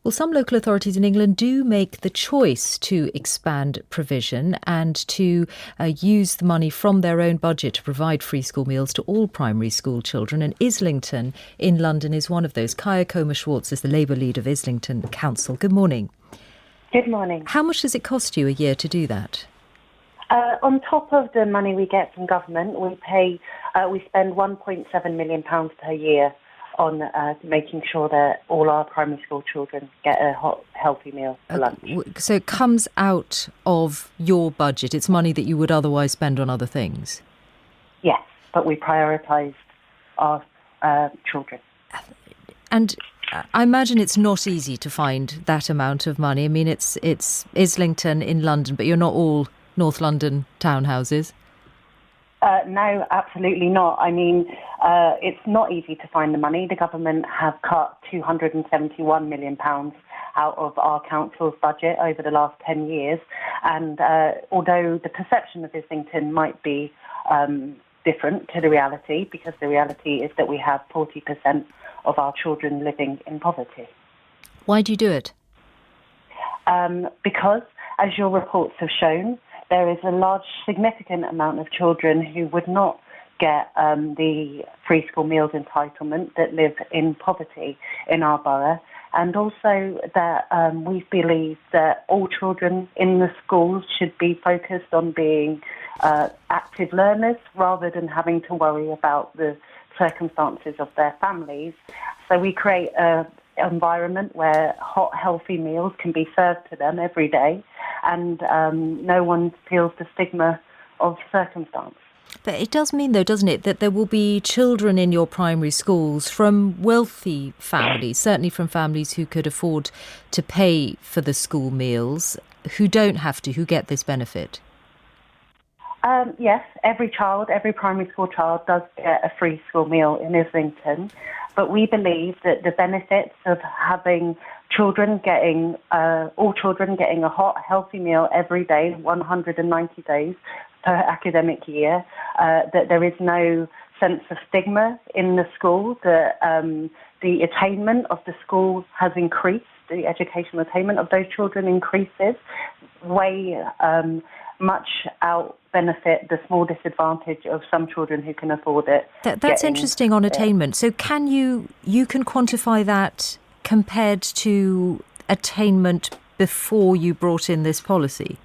Well, some local authorities in England do make the choice to expand provision and to use the money from their own budget to provide free school meals to all primary school children. And Islington in London is one of those. Kayer Comer-Schwartz is the Labour lead of Islington Council. Good morning. Good morning. How much does it cost you a year to do that? On top of the money we get from government, we spend £1.7 million per year on making sure that all our primary school children get a hot, healthy meal for lunch. So it comes out of your budget. It's money that you would otherwise spend on other things. Yes, but we prioritise our children. And I imagine it's not easy to find that amount of money. I mean, it's Islington in London, but you're not all North London townhouses. No, absolutely not. I mean, it's not easy to find the money. The government have cut £271 million out of our council's budget over the last 10 years. And although the perception of Islington might be different to the reality, because the reality is that we have 40% of our children living in poverty. Why do you do it? Because, as your reports have shown, there is a large, significant amount of children who would not get the free school meals entitlement that live in poverty in our borough. And also that we believe that all children in the schools should be focused on being active learners rather than having to worry about the circumstances of their families. So we create an environment where hot, healthy meals can be served to them every day, and no one feels the stigma of circumstance. But it does mean, though, doesn't it, that there will be children in your primary schools from wealthy families, certainly from families who could afford to pay for the school meals, who don't have to, who get this benefit? Yes, every primary school child does get a free school meal in Islington, but we believe that the benefits of having all children getting a hot, healthy meal every day, 190 days per academic year, that there is no sense of stigma in the school, that the attainment of the school has increased, the educational attainment of those children increases, much out benefit the small disadvantage of some children who can afford it. That's interesting on attainment. So can you can quantify that compared to attainment before you brought in this policy?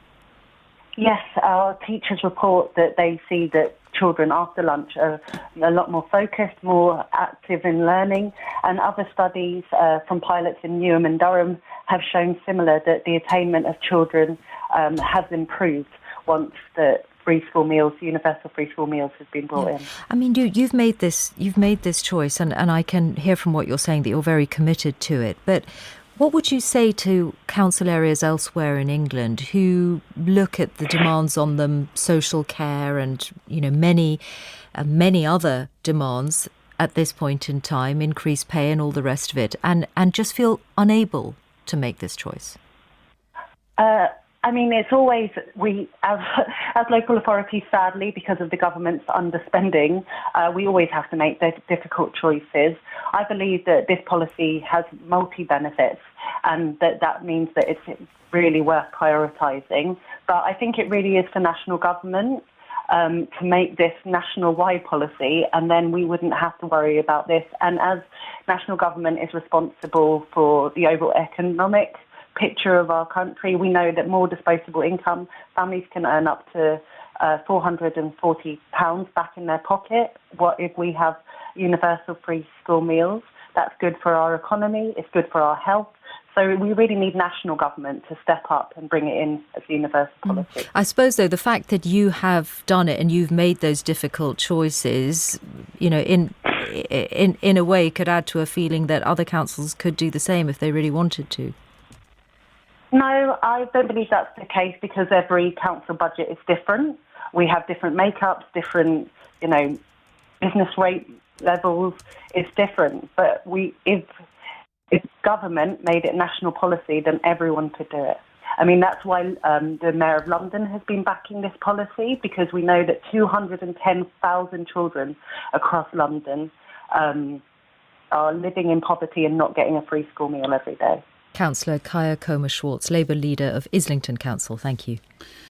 Yes, our teachers report that they see that children after lunch are a lot more focused, more active in learning, and other studies from pilots in Newham and Durham have shown similar, that the attainment of children has improved once the universal free school meals has been brought in. I mean, you've made this choice, and I can hear from what you're saying that you're very committed to it. But what would you say to council areas elsewhere in England who look at the demands on them, social care and many other demands at this point in time, increased pay and all the rest of it, and just feel unable to make this choice? I mean, it's always, as local authorities, sadly, because of the government's underspending, we always have to make difficult choices. I believe that this policy has multi-benefits, and that means that it's really worth prioritising. But I think it really is for national government to make this national-wide policy, and then we wouldn't have to worry about this. And as national government is responsible for the overall economic picture of our country, we know that more disposable income, families can earn up to £440 back in their pocket. What if we have universal free school meals? That's good for our economy, it's good for our health. So we really need national government to step up and bring it in as a universal policy. I suppose, though, the fact that you have done it and you've made those difficult choices, in a way could add to a feeling that other councils could do the same if they really wanted to. No, I don't believe that's the case, because every council budget is different. We have different makeups, different, business rate levels. It's different. But if government made it national policy, then everyone could do it. I mean, that's why the Mayor of London has been backing this policy, because we know that 210,000 children across London are living in poverty and not getting a free school meal every day. Councillor Kayer Comer-Schwartz, Labour leader of Islington Council. Thank you.